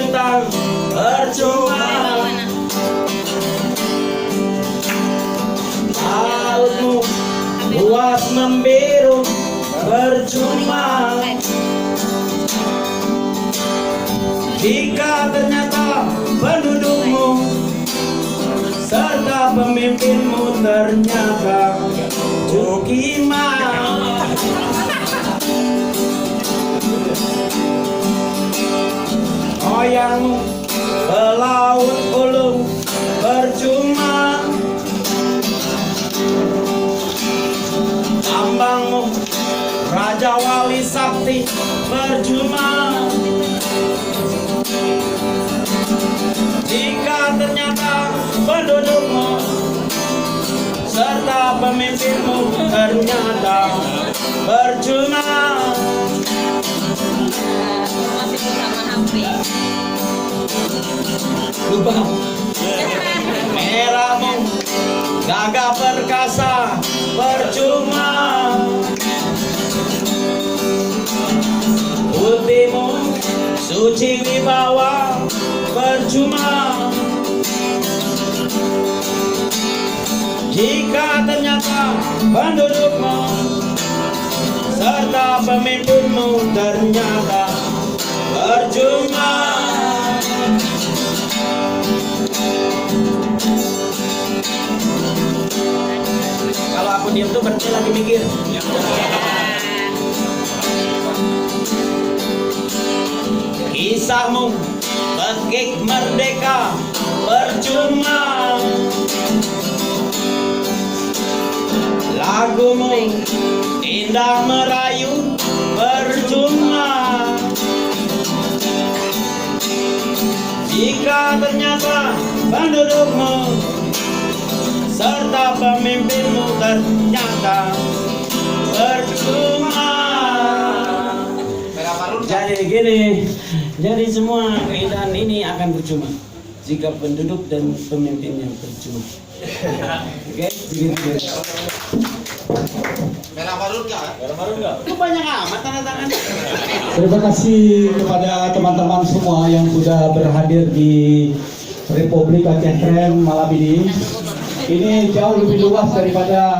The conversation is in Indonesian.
menentang percuma. Lautmu luas membiru percuma. Jika ternyata pendudukmu serta pemimpinmu ternyata Cukimang. Moyangmu pelaut ulung percuma. Tambangmu Raja Wali Sakti percuma. Jika ternyata pendudukmu serta pemimpinmu ternyata percuma. Masih bersama HP. Lupa. Merahmu gagah perkasa percuma. Putihmu suci wibawa percuma. Jika ternyata pendudukmu serta pemimpinmu ternyata percuma. Kalau aku diam tuh berarti lagi mikir. Kisahmu tekik merdeka percuma. Lagumu indah merayu percuma. Jika ternyata pendudukmu serta pemimpinmu ternyata percuma. Jadi gini, jadi semua keindahan ini akan percuma jika penduduk dan pemimpinnya percuma. Oke, begitu. Merah marun nggak? Itu banyak amat tanda tangan. Terima kasih kepada teman-teman semua yang sudah berhadir di Republik Aceh Keren malam ini. Ini jauh lebih luas daripada